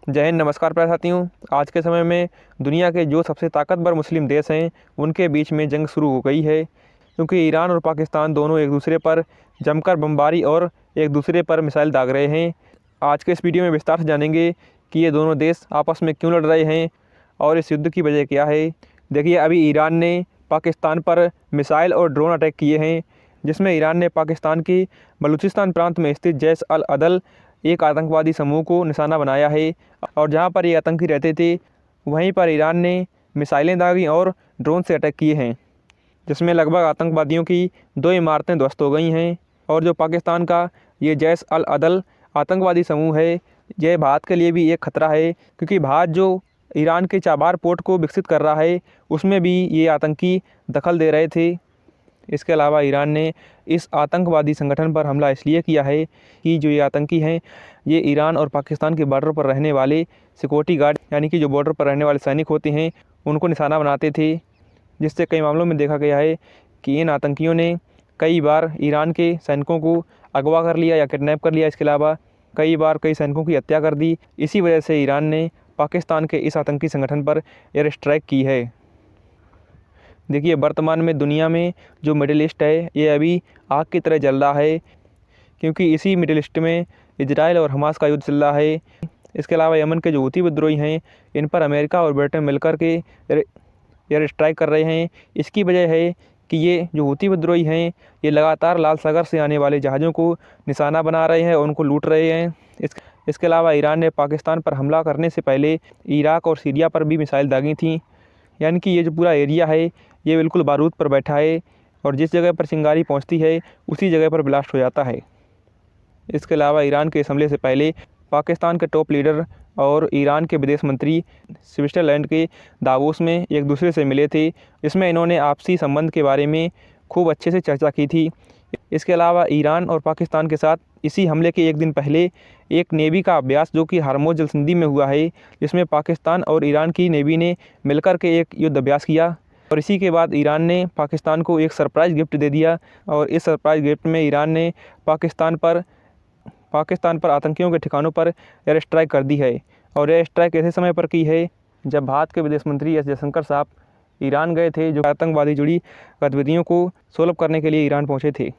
जय हिंद, नमस्कार प्यारे साथियों। आज के समय में दुनिया के जो सबसे ताकतवर मुस्लिम देश हैं उनके बीच में जंग शुरू हो गई है, क्योंकि ईरान और पाकिस्तान दोनों एक दूसरे पर जमकर बमबारी और एक दूसरे पर मिसाइल दाग रहे हैं। आज के इस वीडियो में विस्तार से जानेंगे कि ये दोनों देश आपस में क्यों लड़ रहे हैं और इस युद्ध की वजह क्या है। देखिए, अभी ईरान ने पाकिस्तान पर मिसाइल और ड्रोन अटैक किए हैं, जिसमें ईरान ने पाकिस्तान के बलूचिस्तान प्रांत में स्थित जैश अल अदल एक आतंकवादी समूह को निशाना बनाया है। और जहां पर ये आतंकी रहते थे वहीं पर ईरान ने मिसाइलें दागी और ड्रोन से अटैक किए हैं, जिसमें लगभग आतंकवादियों की 2 इमारतें ध्वस्त हो गई हैं। और जो पाकिस्तान का ये जैश अल अदल आतंकवादी समूह है, यह भारत के लिए भी एक खतरा है, क्योंकि भारत जो ईरान के चाबार पोर्ट को विकसित कर रहा है उसमें भी ये आतंकी दखल दे रहे थे। इसके अलावा ईरान ने इस आतंकवादी संगठन पर हमला इसलिए किया है कि जो ये आतंकी हैं ये ईरान और पाकिस्तान के बॉर्डर पर रहने वाले सिक्योरिटी गार्ड, यानी कि जो बॉर्डर पर रहने वाले सैनिक होते हैं, उनको निशाना बनाते थे। जिससे कई मामलों में देखा गया है कि इन आतंकियों ने कई बार ईरान के सैनिकों को अगवा कर लिया या किडनैप कर लिया। इसके अलावा कई बार कई सैनिकों की हत्या कर दी। इसी वजह से ईरान ने पाकिस्तान के इस आतंकी संगठन पर एयर स्ट्राइक की है। देखिए, वर्तमान में दुनिया में जो मिडिल ईस्ट है ये अभी आग की तरह जल रहा है, क्योंकि इसी मिडिल ईस्ट में इजराइल और हमास का युद्ध चल रहा है। इसके अलावा यमन के जो हूती विद्रोही हैं इन पर अमेरिका और ब्रिटेन मिलकर के एयर स्ट्राइक कर रहे हैं। इसकी वजह है कि ये जो हूती विद्रोही हैं ये लगातार लाल सागर से आने वाले जहाज़ों को निशाना बना रहे हैं और उनको लूट रहे हैं। इसके अलावा ईरान ने पाकिस्तान पर हमला करने से पहले इराक और सीरिया पर भी मिसाइल दागी थी। यानी कि ये जो पूरा एरिया है ये बिल्कुल बारूद पर बैठा है और जिस जगह पर चिंगारी पहुंचती है उसी जगह पर ब्लास्ट हो जाता है। इसके अलावा ईरान के इस हमले से पहले पाकिस्तान के टॉप लीडर और ईरान के विदेश मंत्री स्विट्ज़रलैंड के दावोस में एक दूसरे से मिले थे। इसमें इन्होंने आपसी संबंध के बारे में खूब अच्छे से चर्चा की थी। इसके अलावा ईरान और पाकिस्तान के साथ इसी हमले के एक दिन पहले एक नेवी का अभ्यास जो कि हरमुज़ जलसंधि में हुआ है, जिसमें पाकिस्तान और ईरान की नेवी ने मिलकर के एक युद्ध अभ्यास किया। और इसी के बाद ईरान ने पाकिस्तान को एक सरप्राइज़ गिफ्ट दे दिया और इस सरप्राइज़ गिफ्ट में ईरान ने पाकिस्तान पर आतंकियों के ठिकानों पर एयर स्ट्राइक कर दी है। और एयर स्ट्राइक ऐसे समय पर की है जब भारत के विदेश मंत्री एस जयशंकर साहब ईरान गए थे, जो आतंकवादी जुड़ी गतिविधियों को सोल्व करने के लिए ईरान पहुंचे थे।